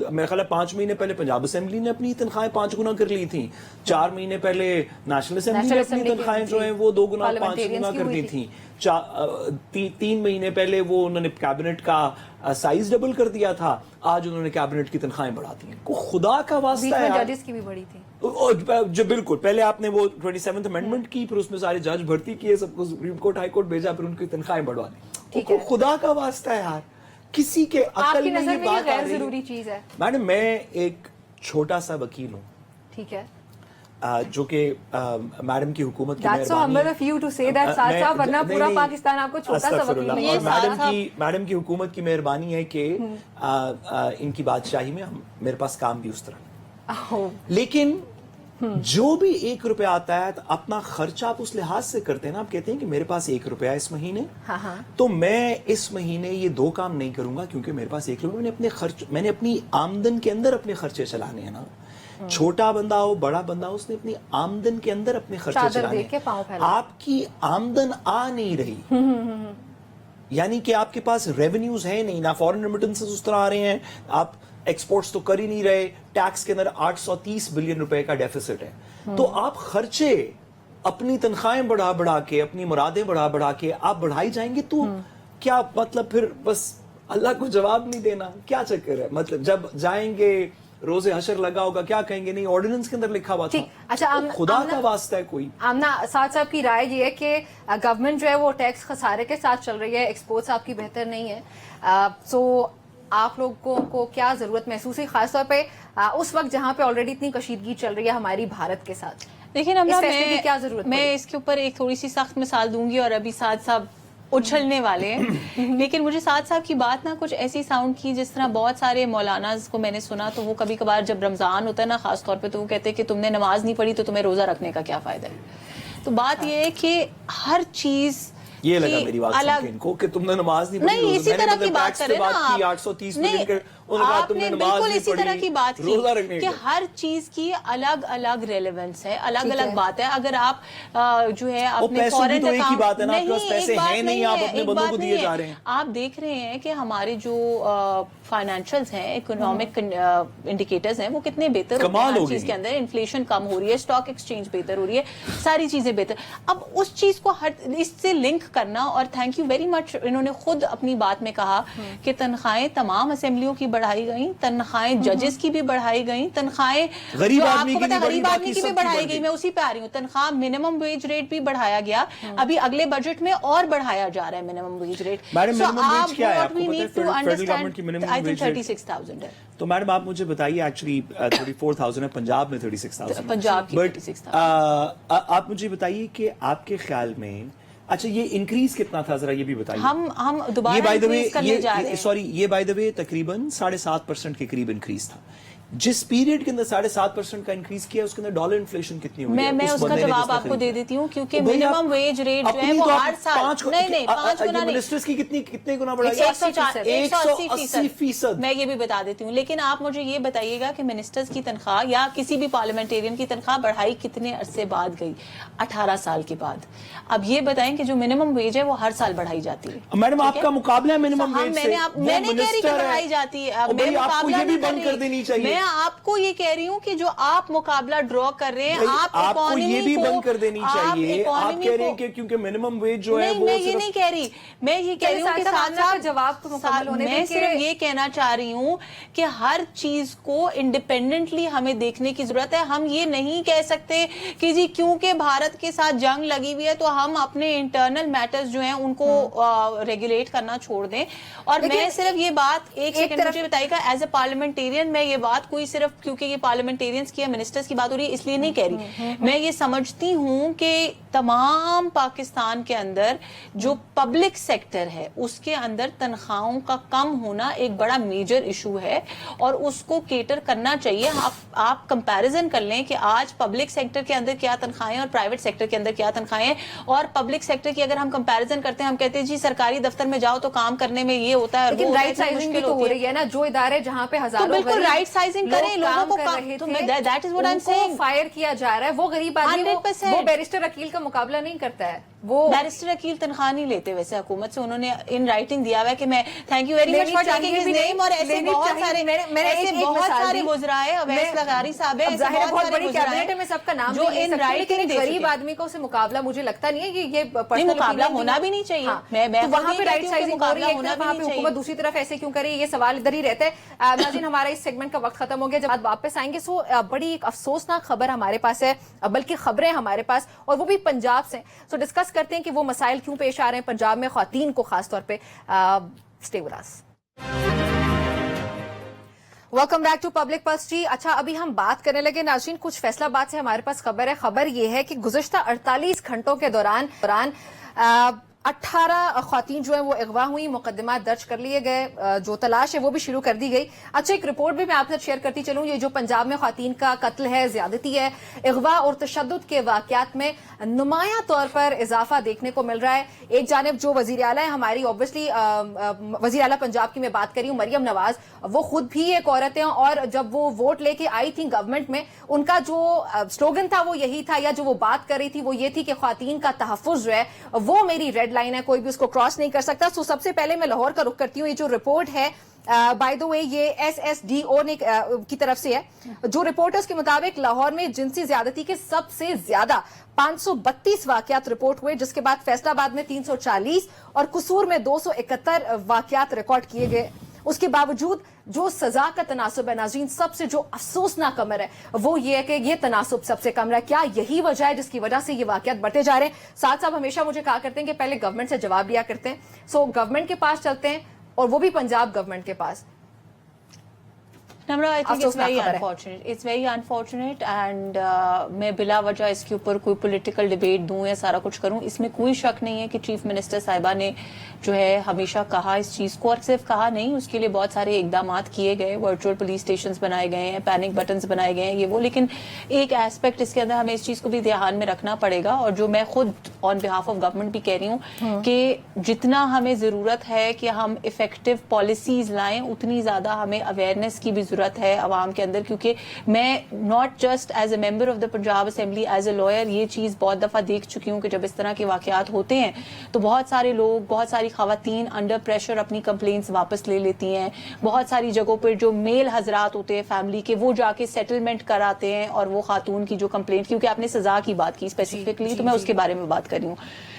میرا خیال ہے 5 مہینے پہلے پنجاب اسمبلی نے اپنی تنخواہیں 5 گنا کر لی تھیں, 4 مہینے پہلے نیشنل اسمبلی نے اپنی تنخواہیں جو ہیں وہ 2 گنا 5 گنا کر دی تھیں, 3 مہینے پہلے وہ انہوں نے کیبنٹ کا سائز ڈبل کر دیا تھا, آج انہوں نے کیبنٹ کی تنخواہیں بڑھا دی ہیں. خدا کا واسطہ ہے, ججز کی بھی بڑی تھی جو بالکل پہلے آپ نے وہ 27th امینڈمنٹ کی, پھر اس میں سارے جج بھرتی کیے, سب کو سپریم کورٹ ہائی کورٹ بھیجا, پھر ان کی تنخواہیں بڑھوا دی. خدا کا واسطہ ہے یار, کسی کے عقل میں یہ بات غیر ضروری چیز ہے. میڈم میں ایک چھوٹا سا وکیل ہوں, ٹھیک ہے, جو کہ میڈم کی حکومت کی That's so humble of you to say that, ساتھ صاحب, ورنہ پورا پاکستان آپ کو چھوٹا سا وکیل نہیں. میڈم کی حکومت کی مہربانی ہے کہ ان کی بادشاہی میں میرے پاس کام بھی اس طرح, لیکن جو بھی 1 روپیہ آتا ہے اپنا خرچ آپ اس لحاظ سے کرتے ہیں نا, آپ کہتے ہیں کہ میرے پاس 1 روپیہ اس مہینے, تو میں اس مہینے یہ 2 کام نہیں کروں گا کیونکہ میرے پاس 1 روپیہ, میں نے اپنی آمدن کے اندر اپنے خرچے چلانے ہیں نا. چھوٹا بندہ ہو بڑا بندہ ہو, اس نے اپنی آمدن کے اندر اپنے خرچے چلانے ہیں. آپ کی آمدن آ نہیں رہی, یعنی کہ آپ کے پاس ریونیوز ہیں نہیں, نہ فورن ریمیٹنسز اس طرح آ رہے ہیں, آپ ایکسپورٹس تو کر ہی نہیں رہے, ٹیکس کے اندر 830 بلین روپے کا ڈیفیسٹ ہے, تو آپ خرچے اپنی تنخواہیں بڑھا کے, اپنی مرادیں بڑھا کے آپ بڑھائی جائیں گے, تو کیا مطلب پھر بس اللہ کو جواب نہیں دینا, کیا چکر ہے؟ مطلب جب جائیں گے روز حشر لگا ہوگا, کیا کہیں گے, نہیں آرڈیننس کے اندر لکھا ہوا تھا. اچھا, خدا کا واسطہ ہے کوئی. آمنہ سعد صاحب کی رائے یہ ہے کہ گورنمنٹ جو ہے وہ ٹیکس خسارے کے ساتھ چل رہی ہے, ایکسپورٹس آپ کی بہتر نہیں ہے, سو آپ لوگوں کو کیا ضرورت محسوس ہوئی خاص طور پہ اس وقت جہاں پہ آلریڈی اتنی کشیدگی چل رہی ہے ہماری بھارت کے ساتھ؟ لیکن میں اس کے اوپر ایک تھوڑی سی سخت مثال دوں گی, اور ابھی سعد صاحب اچھلنے والے ہیں, لیکن مجھے سعد صاحب کی بات نا کچھ ایسی ساؤنڈ کی جس طرح بہت سارے مولاناز کو میں نے سنا, تو وہ کبھی کبھار جب رمضان ہوتا ہے نا خاص طور پہ, تو وہ کہتے ہیں کہ تم نے نماز نہیں پڑھی تو تمہیں روزہ رکھنے کا کیا فائدہ ہے. تو بات یہ ہے کہ ہر چیز یہ لگا میری بات سن کے ان کو کہ تم نے نماز نہیں پڑھی, اسی طرح کی بات کریں نا آپ, 830 ملین آپ نے بالکل اسی طرح کی بات کی کہ ہر چیز کی الگ الگ ریلیونس ہے, الگ الگ بات ہے. اگر آپ جو ہے اپنے فورن آپ دیکھ رہے ہیں کہ ہمارے جو فائنینشیلز ہیں, اکنامک انڈیکیٹرز ہیں, وہ کتنے بہتر ہوتے ہیں ہر چیز کے اندر. انفلیشن کم ہو رہی ہے, اسٹاک ایکسچینج بہتر ہو رہی ہے, ساری چیزیں بہتر. اب اس چیز کو اس سے لنک کرنا, اور تھینک یو ویری مچ, انہوں نے خود اپنی بات میں کہا کہ تنخواہیں تمام اسمبلیوں کی بڑھائی گئیں, تنخواہیں ججز کی بھی بڑھائی گئیں, تنخواہیں غریب آدمی کی بھی بڑھائی گئی. میں اسی پہ آ رہی ہوں, تنخواہ منیمم ویج ریٹ بھی بڑھایا گیا, ابھی اگلے بجٹ میں اور بڑھایا جا رہا ہے منیمم ویج ریٹ. تو میڈم آپ مجھے بتائیے, ایکچولی 34,000 ہے پنجاب میں, 36,000 پنجاب کی, بٹ آپ مجھے بتائیے کہ آپ کے خیال میں اچھا یہ انکریز کتنا تھا, ذرا یہ بھی بتائیے. ہم دوبارہ انکریز کرنے جا رہے ہیں. سوری, یہ بائی دا وے تقریباً 7.5% کے قریب انکریز تھا. جس پیریڈ کے اندر 7.5% کا انکریز کیا, اس کے اندر ڈالر انفلیشن کتنی ہوئی ہے؟ میں اس کا جواب آپ کو دے دیتی ہوں, کیونکہ منیمم ویج ریٹ جو ہے وہ ہر سال 5 گنا نہیں, منسٹرز کی کتنے گنا بڑھائی؟ 180%. میں یہ بھی بتا دیتی ہوں, لیکن آپ مجھے یہ بتائیے گا کہ منسٹرز کی تنخواہ یا کسی بھی پارلیمنٹیرین کی تنخواہ بڑھائی کتنے عرصے بعد گئی؟ 18 سال کے بعد. اب یہ بتائیں کہ جو منیمم ویج ہے وہ ہر سال بڑھائی جاتی ہے. میڈم آپ کا مقابلہ ہے منیمم ویج سے, میں نہیں کہہ رہی کہ بڑھائی جاتی ہے, میں مقابلہ نہیں کر رہی, میں آپ کو یہ کہہ رہی ہوں کہ جو آپ مقابلہ ڈرا کر رہے ہیں, آپ کو یہ بھی بند کر دینی چاہیے. آپ کہہ رہے ہیں کہ کیونکہ منیمم ویج جو ہے, میں یہ نہیں کہہ رہی, میں یہ کہہ رہی ہوں کہ میں صرف یہ کہنا چاہ رہی ہوں کہ ہر چیز کو انڈیپینڈنٹلی ہمیں دیکھنے کی ضرورت ہے. ہم یہ نہیں کہہ سکتے کہ جی کیونکہ بھارت کے ساتھ جنگ لگی ہوئی ہے تو ہم اپنے انٹرنل میٹرز جو ہیں ان کو ریگولیٹ کرنا چھوڑ دیں. اور میں صرف یہ بات ایک سیکنڈ مجھے بتائیے گا, ایز اے پارلیمنٹیرین میں یہ بات کوئی صرف کیونکہ یہ پارلیمنٹیرینز کی یا منسٹرز کی بات ہو رہی ہے اس لیے نہیں کہہ رہی, میں یہ سمجھتی ہوں کہ تمام پاکستان کے اندر جو پبلک سیکٹر ہے اس کے اندر تنخواہوں کا کم ہونا ایک بڑا میجر ایشو ہے, اور اس کو کیٹر کرنا چاہیے. آپ کمپیریزن کر لیں کہ آج پبلک سیکٹر کے اندر کیا تنخواہیں اور پرائیویٹ سیکٹر کے اندر کیا تنخواہیں, اور پبلک سیکٹر کی اگر ہم کمپیریزن کرتے ہیں, ہم کہتے ہیں جی سرکاری دفتر میں جاؤ تو کام کرنے میں یہ ہوتا ہے, لیکن رائٹ سائزنگ بھی تو ہو رہی ہے نا, جو ادارے جہاں پہ ہزاروں بالکل رائٹ سائزنگ Advertising करیں, लोग लोगों काम को कर काम- रहे तो थे, मैं- that is what I'm उनको saying. फायर किया जा रहा है, वो गरीब आदमी 100%. वो बैरिस्टर अकील का मुकाबला नहीं करता है, वो बैरिस्टर अकील तनख्वाह नहीं लेते वैसे हुकूमत से, उन्होंने इन राइटिंग दिया हुआ है कि मैं थैंक यू वेरी मच लेनी फॉर चाहिए टेकिंग हिज भी नहीं, नेम, और ऐसे लेनी बहुत चाहिए। सारे मैंने ऐसे एक बहुत मिसाल सारे दी। गुजरा है, अवैस लगारी साहब है, अब ऐसे जाहिर है बहुत बहुत सारे बड़ी गुजरा कैबिनेट है, है मैं सबका नाम जो नहीं ले इन सकती, लेकिन राइटिंग एक दे गरीब चुके। आदमी को उससे मुकाबला मुझे लगता नहीं है कि ये नहीं, personal मुकाबला opinion होना थी। भी नहीं चाहिए। हाँ, मैं तो वहाँ खुद पे ये राइट कहती हूँ कि साइजिंग हो रही है, मुकाबला एक तरफ होना वहाँ भी पे नहीं हुकूमत चाहिए। दूसरी तरफ ऐसे क्यों करे, ये सवाल इधर ही रहता है। नाज़रीन, हमारा इस सेगमेंट का वक्त खत्म हो गया, जब आज वापस आएंगे सो बड़ी एक अफसोसनाक खबर हमारे पास है, बल्कि खबरें हमारे पास, और वो भी पंजाब से। सो डिस्कस करते हैं कि वो मसाइल क्यों पेश आ रहे हैं पंजाब में ख्वातीन को खास तौर पे। Stay with us. Welcome back to public pulse जी। अच्छा, अभी हम बात करने लगे नाज़रीन, कुछ फैसलाबाद से हमारे पास खबर है। खबर ये है कि गुज़श्ता 48 घंटों के दौरान 18 ख्वातीन जो है वो अगवा हुई, मुकदमा दर्ज कर लिए गए, जो तलाश है वो भी शुरू कर दी गई। अच्छा, एक रिपोर्ट भी मैं आपके साथ शेयर करती चलूं, ये जो पंजाब में ख्वातीन का कत्ल है, ज्यादती है, अगवा और तशद्दुद के वाकयात में नुमाया तौर पर इजाफा देखने को मिल रहा है। एक जानिब जो वजीर आला है हमारी, ऑब्वियसली वजीर आला पंजाब की मैं बात कर रही हूँ, मरियम नवाज, वो खुद भी एक औरत हैं, और जब वो वोट लेके आई थी गवर्नमेंट में, उनका जो स्लोगन था वो यही था, या जो वो बात कर रही थी वो ये थी कि ख्वातीन का तहफ़्फ़ुज़ जो है वो मेरी रेड लाइन है, कोई भी उसको क्रॉस नहीं कर सकता। सो सबसे पहले मैं लाहौर का रुख करती हूँ। ये जो रिपोर्ट है, बाय द वे, ये SSDO ने की तरफ से है। जो रिपोर्ट है उसके मुताबिक लाहौर में जिनसी ज्यादती के सबसे ज्यादा 532 वाकयात रिपोर्ट हुए, जिसके बाद फैसलाबाद में 340 और कसूर में 271 वाकयात रिकॉर्ड किए गए। उसके बावजूद जो सजा का तनासुब है नाज़रीन, सबसे जो अफसोसनाक अमर है वो ये है कि ये तनासुब सबसे कम रहा है। क्या यही वजह है जिसकी वजह से ये वाकयात बढ़ते जा रहे हैं? साथ साथ हमेशा मुझे कहा करते हैं कि पहले गवर्नमेंट से जवाब लिया करते हैं। सो गवर्नमेंट के पास चलते हैं, और वो भी पंजाब गवर्नमेंट के पास। नम्रा, आई थिंक इट्स अफसोसनाक वेरी खबर है। Unfortunate, it's very unfortunate, and मैं बिला वजह इसके ऊपर कोई पॉलिटिकल डिबेट दूं या सारा कुछ करूं, इसमें कोई शक नहीं है कि चीफ मिनिस्टर साहिबा ने जो है हमेशा कहा इस चीज को, और सिर्फ कहा नहीं, उसके लिए बहुत सारे इकदामात किए गए, वर्चुअल पुलिस स्टेशन बनाए गए हैं, पैनिक बटन्स बनाए गए हैं, ये वो, लेकिन एक एस्पेक्ट इसके अंदर हमें इस चीज को भी ध्यान में रखना पड़ेगा, और जो मैं खुद ऑन बिहाफ ऑफ गवर्नमेंट भी कह रही हूँ कि जितना हमें जरूरत है कि हम इफेक्टिव पॉलिसीज लाएं, उतनी ज्यादा हमें अवेयरनेस की भी जरूरत है अवाम के अंदर, क्योंकि मैं not just as a member of the Punjab assembly, as a lawyer, ये चीज बहुत दफा देख चुकी हूँ कि जब इस तरह के वाकयात होते हैं तो बहुत सारे लोग, बहुत सारी खवातीन अंडर प्रेशर अपनी कंप्लेंट्स वापस ले लेती हैं। बहुत सारी जगहों पर जो मेल हजरात होते हैं फैमिली के, वो जाके सेटलमेंट कराते हैं, और वो खातून की जो कंप्लेंट, क्योंकि आपने सजा की बात की स्पेसिफिकली, तो मैं उसके बारे में बात कर रही हूँ।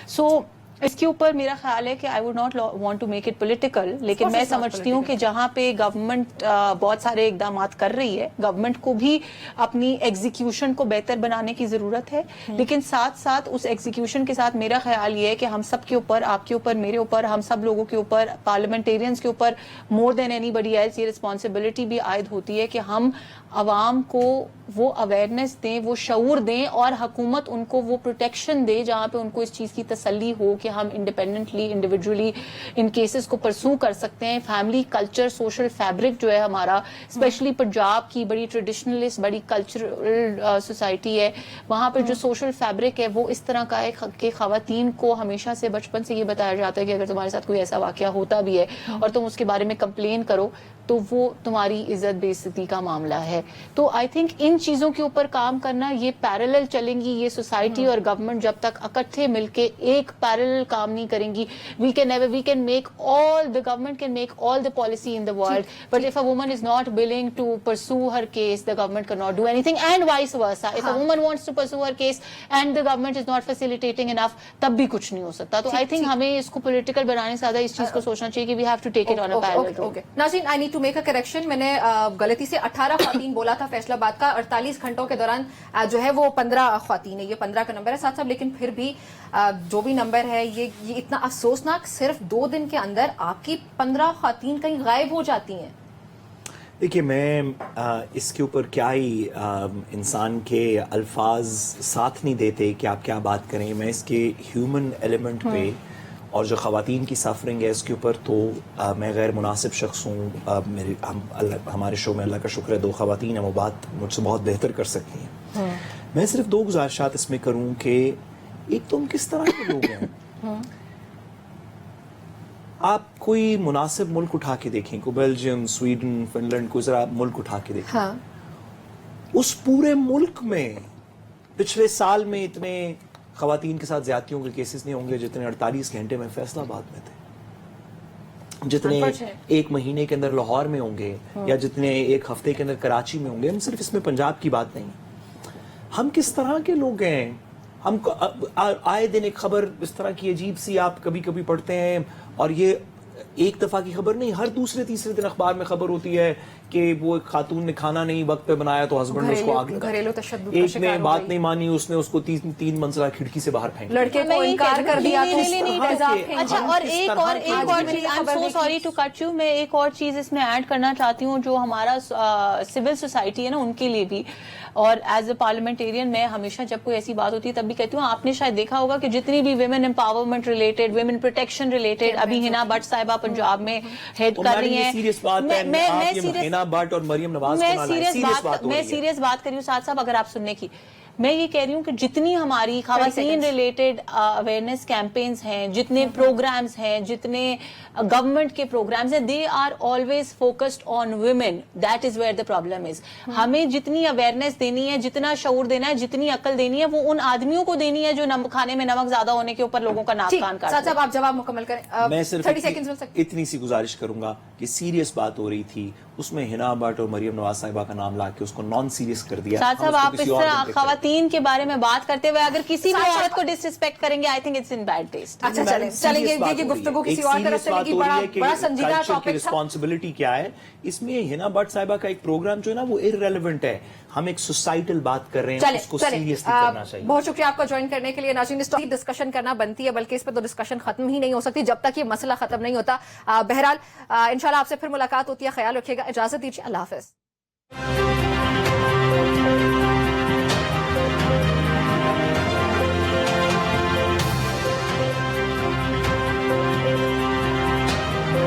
सो इसके ऊपर मेरा ख्याल है कि I would not want to make it political, लेकिन मैं समझती हूँ कि जहाँ पे गवर्नमेंट बहुत सारे इकदाम कर रही है, गवर्नमेंट को भी अपनी एग्जीक्यूशन को बेहतर बनाने की जरूरत है, लेकिन साथ साथ उस एग्जीक्यूशन के साथ मेरा ख्याल ये है कि हम सब के ऊपर, आपके ऊपर, मेरे ऊपर, हम सब लोगों के ऊपर, पार्लियामेंटेरियंस के ऊपर मोर देन एनीबडी एल्स ये रिस्पॉन्सिबिलिटी भी आयद होती है कि हम अवाम को वो अवेयरनेस दें, वो शऊर दें, और हुकूमत उनको वो प्रोटेक्शन दे जहाँ पे उनको इस चीज़ की तसल्ली हो कि हम इंडिपेंडेंटली, इंडिविजुअली इन केसेस को परसू कर सकते हैं। फैमिली कल्चर, सोशल फैब्रिक जो है हमारा, स्पेशली पंजाब की बड़ी ट्रेडिशनलिस्ट, बड़ी कल्चरल सोसाइटी है, वहाँ पर जो सोशल फैब्रिक है वो इस तरह का है कि खवातीन को हमेशा से बचपन से ये बताया जाता है कि अगर तुम्हारे साथ कोई ऐसा वाकया होता भी है और तुम उसके बारे में कंप्लेन करो तो वो तुम्हारी इज्जत बेइज्जती का मामला है। तो आई थिंक इन चीजों के ऊपर काम करना, ये पैरेलल चलेंगी, ये सोसाइटी और गवर्नमेंट जब तक इकट्ठे मिलके एक पैरेलल काम नहीं करेंगी, we can make all, the government can make all the policy in the world, but if a woman is not willing to pursue her case, the government can not do anything, and vice versa. If a woman wants to pursue her case and the government is not facilitating enough, तब भी कुछ नहीं हो सकता। तो I think हमें इसको political बनाने से ज्यादा इस चीज को सोचना चाहिए कि we have to take it on a parallel route. नाज़रीन, I need to make a correction, मैंने गलती से 18 ख्वातीन बोला था फैसलाबाद का। 48 घंटों के दौरान जो है वो 15 ख्वातीन है, ये 15 का नंबर है साथ साथ, लेकिन फिर भी जो भी नंबर है ये इतना अफसोसनाक, सिर्फ 2 दिन के अंदर आपकी 15 ख्वातीन कहीं गायब हो जाती हैं। देखिए, मैं इसके ऊपर क्या ही इंसान के अल्फाज साथ नहीं देते कि आप क्या बात करें। मैं इसके ह्यूमन एलिमेंट पे और जो ख़वातीन की सफरिंग है इसके ऊपर तो मैं गैर मुनासिब शख्स हूँ। हमारे शो में अल्लाह का शुक्र है 2 ख़वातीन हैं, वो बात मुझसे बहुत बेहतर कर सकती हैं। मैं सिर्फ 2 गुजारिशात इसमें करूँ कि एक तो हम किस तरह के लोग हैं। आपको کوئی مناسب ملک اٹھا کے دیکھیں, کوئی بیلجیم, سویڈن, فنلینڈ, کوئی ذرا ملک اٹھا کے دیکھیں, ہاں اس پورے ملک میں پچھلے سال میں اتنے خواتین کے ساتھ زیادتیوں کے کیسز نہیں ہوں گے جتنے 48 گھنٹے میں فیصل آباد میں تھے, جتنے ایک مہینے کے اندر لاہور میں ہوں گے, یا جتنے ایک ہفتے کے اندر کراچی میں ہوں گے. ہم صرف اس میں پنجاب کی بات نہیں, ہم کس طرح کے لوگ ہیں. ہم آئے دن ایک خبر اس طرح کی عجیب سی آپ کبھی کبھی پڑھتے ہیں, اور یہ ایک دفعہ کی خبر نہیں, ہر دوسرے تیسرے دن اخبار میں خبر ہوتی ہے کہ وہ ایک خاتون نے کھانا نہیں وقت پہ بنایا تو ہسبینڈ نے اس کو آگ لگا, گھریلو تشدد کا ایک شکار نے ہو بات گئی. نہیں مانی, اس نے اس کو تین منزلہ کھڑکی سے باہر پھینک دیا. لڑکے کو انکار کر دیا تو اچھا, اور ایک اور چیز, I am so sorry to cut you, میں ایک اور چیز اس میں ایڈ کرنا چاہتی ہوں جو ہمارا سول سوسائٹی ہے نا ان کے لیے بھی, اور ایز اے پارلیمنٹیرین میں ہمیشہ جب کوئی ایسی بات ہوتی ہے تب بھی کہتی ہوں, آپ نے شاید دیکھا ہوگا کہ جتنی بھی women empowerment related, women protection related ابھی ہنا بٹ صاحبہ پنجاب میں ہیڈ کر رہی ہیں, میں سیریس بات کر رہی ہوں ساتھ صاحب, اگر آپ سننے کی, میں یہ کہہ رہی ہوں کہ جتنی ہماری خواتین ریلیٹڈ اویئرنیس کیمپینز ہیں, جتنے پروگرامز ہیں, جتنے گورنمنٹ کے پروگرامز ہیں, they are always focused on women. That is where the problem is. ہمیں جتنی اویئرنیس دینی ہے, جتنا شعور دینا ہے, جتنی عقل دینی ہے, وہ ان آدمیوں کو دینی ہے جو کھانے میں نمک زیادہ ہونے کے اوپر لوگوں کا ناک کان کاٹ. صاحب آپ جواب مکمل کریں, میں صرف 30 سیکنڈز میں اتنی سی گزارش کروں گا کہ سیریس بات ہو رہی تھی, اس میں حنا بٹ اور مریم نواز صاحبہ کا نام لا کے اس کو نان سیریس کر دیا. ساتھ صاحب آپ اس طرح خواتین کے بارے میں بات کرتے ہوئے اگر کسی بھی عورت کو ڈس ریسپیکٹ کریں گے, I think it's in bad taste. اچھا چلیں گے, یہ گفتگو کسی اور طرف چلے گی, بڑا سنجیدہ ٹاپک تھا. رسپانسبلٹی کیا ہے اس میں. حنا بٹ صاحبہ کا ایک پروگرام جو ہے نا وہ ارریلیونٹ ہے, ہم ایک سوسائٹل بات کر رہے ہیں, اس کو سیریسلی کرنا چاہیے. بہت شکریہ آپ کا جوائن کرنے کے لیے. ناظرین, اس ٹاپک ڈسکشن کرنا بنتی ہے, بلکہ اس پہ تو ڈسکشن ختم ہی نہیں ہو سکتی جب تک یہ مسئلہ ختم نہیں ہوتا. بہرحال انشاءاللہ آپ سے پھر ملاقات ہوتی ہے, خیال رکھیے گا, اجازت دیجیے, اللہ حافظ.